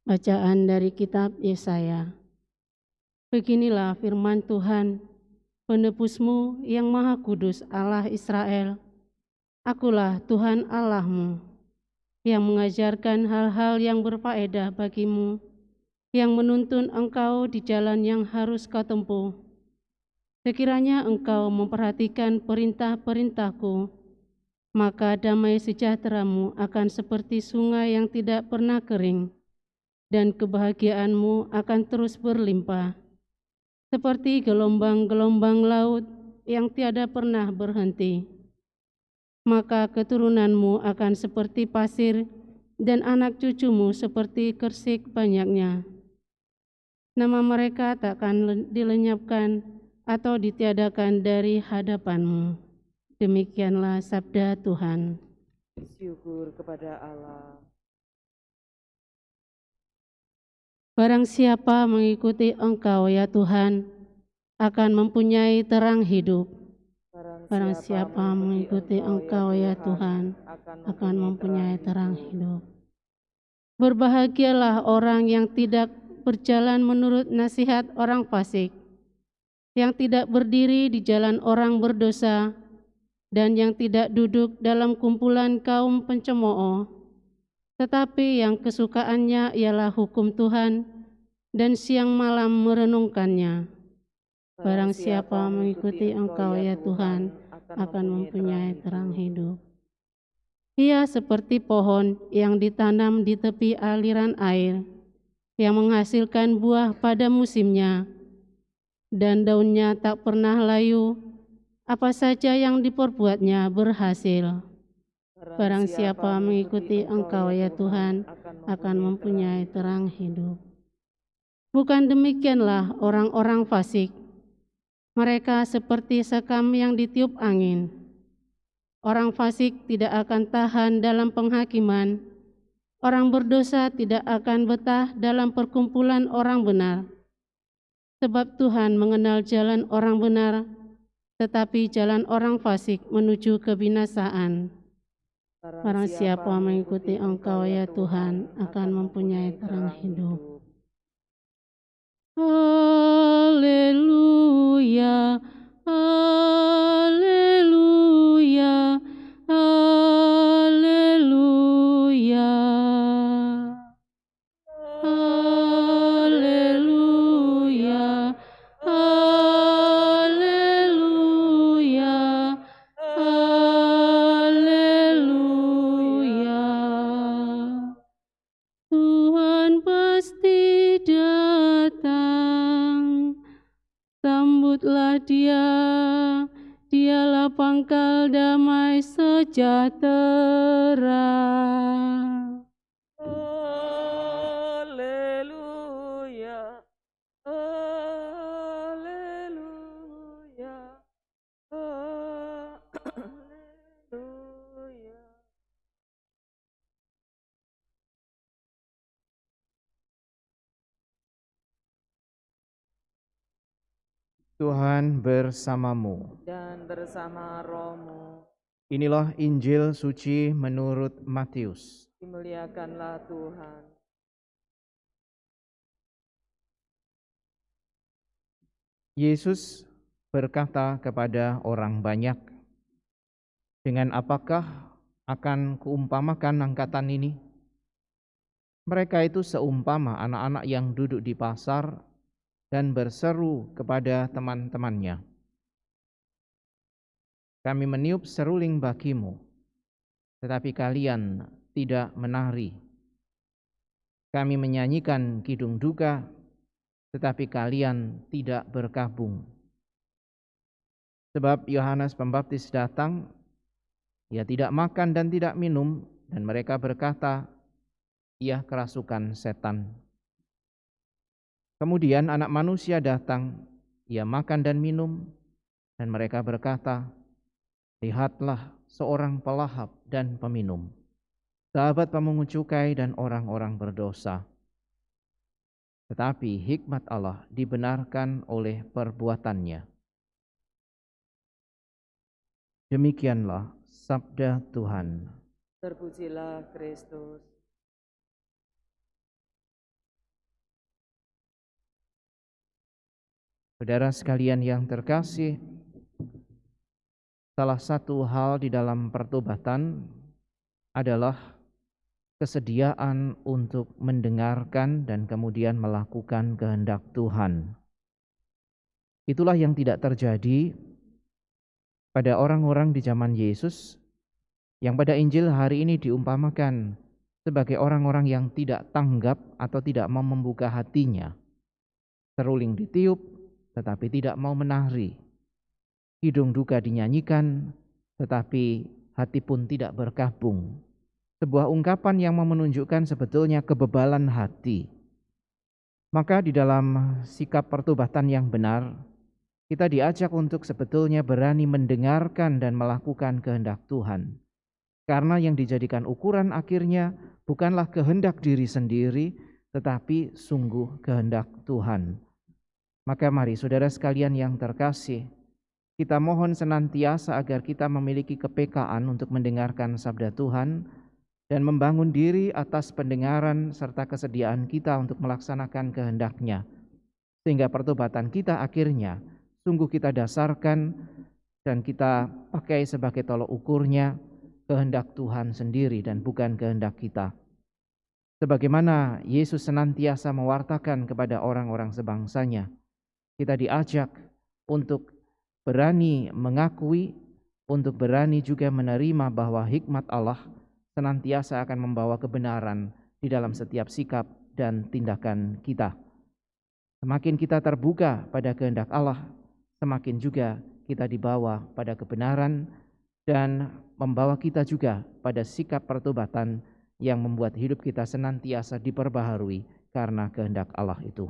Bacaan dari kitab Yesaya. Beginilah firman Tuhan, penebusmu yang maha kudus Allah Israel. Akulah Tuhan Allahmu, yang mengajarkan hal-hal yang berfaedah bagimu, yang menuntun engkau di jalan yang harus kau tempuh. Sekiranya engkau memperhatikan perintah-perintahku, maka damai sejahteramu akan seperti sungai yang tidak pernah kering, dan kebahagiaanmu akan terus berlimpah, seperti gelombang-gelombang laut yang tiada pernah berhenti. Maka keturunanmu akan seperti pasir, dan anak cucumu seperti kersik banyaknya. Nama mereka takkan dilenyapkan atau ditiadakan dari hadapanmu. Demikianlah sabda Tuhan. Syukur kepada Allah. Barang siapa mengikuti Engkau ya Tuhan, akan mempunyai terang hidup. Barang siapa mengikuti Engkau ya Tuhan, akan mempunyai terang hidup. Berbahagialah orang yang tidak berjalan menurut nasihat orang fasik, yang tidak berdiri di jalan orang berdosa, dan yang tidak duduk dalam kumpulan kaum pencemooh, tetapi yang kesukaannya ialah hukum Tuhan, dan siang malam merenungkannya. Barang siapa mengikuti Engkau ya Tuhan, akan mempunyai terang hidup. Ia seperti pohon yang ditanam di tepi aliran air, yang menghasilkan buah pada musimnya, dan daunnya tak pernah layu, apa saja yang diperbuatnya berhasil. Barang siapa mengikuti Engkau ya Tuhan, akan mempunyai terang hidup. Bukan demikianlah orang-orang fasik. Mereka seperti sekam yang ditiup angin. Orang fasik tidak akan tahan dalam penghakiman. Orang berdosa tidak akan betah dalam perkumpulan orang benar. Sebab Tuhan mengenal jalan orang benar, tetapi jalan orang fasik menuju kebinasaan. Barang siapa mengikuti Engkau ya Tuhan, akan mempunyai terang hidup. Haleluya, haleluya, haleluya. Haleluya, haleluya, haleluya. Tuhan pasti datang, sambutlah Dia, Dialah pangkal damai sejahtera. Haleluya. Haleluya. Haleluya. Tuhan bersamamu. Dan bersama rohmu. Inilah Injil suci menurut Matius. Dimuliakanlah Tuhan. Yesus berkata kepada orang banyak, "Dengan apakah akan kuumpamakan angkatan ini? Mereka itu seumpama anak-anak yang duduk di pasar dan berseru kepada teman-temannya, 'Kami meniup seruling bagimu, tetapi kalian tidak menari. Kami menyanyikan kidung duka, tetapi kalian tidak berkabung.' Sebab Yohanes Pembaptis datang, ia tidak makan dan tidak minum, dan mereka berkata, 'Ia kerasukan setan.' Kemudian Anak Manusia datang, ia makan dan minum, dan mereka berkata, 'Lihatlah seorang pelahap dan peminum, sahabat pemungut cukai dan orang-orang berdosa.' Tetapi hikmat Allah dibenarkan oleh perbuatannya." Demikianlah sabda Tuhan. Terpujilah Kristus. Saudara sekalian yang terkasih, salah satu hal di dalam pertobatan adalah kesediaan untuk mendengarkan dan kemudian melakukan kehendak Tuhan. Itulah yang tidak terjadi pada orang-orang di zaman Yesus, yang pada Injil hari ini diumpamakan sebagai orang-orang yang tidak tanggap atau tidak mau membuka hatinya. Seruling ditiup, tetapi tidak mau menari. Hidung duka dinyanyikan, tetapi hati pun tidak berkabung. Sebuah ungkapan yang mau menunjukkan sebetulnya kebebalan hati. Maka di dalam sikap pertobatan yang benar, kita diajak untuk sebetulnya berani mendengarkan dan melakukan kehendak Tuhan. Karena yang dijadikan ukuran akhirnya bukanlah kehendak diri sendiri, tetapi sungguh kehendak Tuhan. Maka mari saudara sekalian yang terkasih, kita mohon senantiasa agar kita memiliki kepekaan untuk mendengarkan sabda Tuhan dan membangun diri atas pendengaran serta kesediaan kita untuk melaksanakan kehendak-Nya. Sehingga pertobatan kita akhirnya sungguh kita dasarkan dan kita pakai sebagai tolok ukurnya kehendak Tuhan sendiri dan bukan kehendak kita. Sebagaimana Yesus senantiasa mewartakan kepada orang-orang sebangsanya, kita diajak untuk berani mengakui, untuk berani juga menerima bahwa hikmat Allah senantiasa akan membawa kebenaran di dalam setiap sikap dan tindakan kita. Semakin kita terbuka pada kehendak Allah, semakin juga kita dibawa pada kebenaran dan membawa kita juga pada sikap pertobatan yang membuat hidup kita senantiasa diperbaharui karena kehendak Allah itu.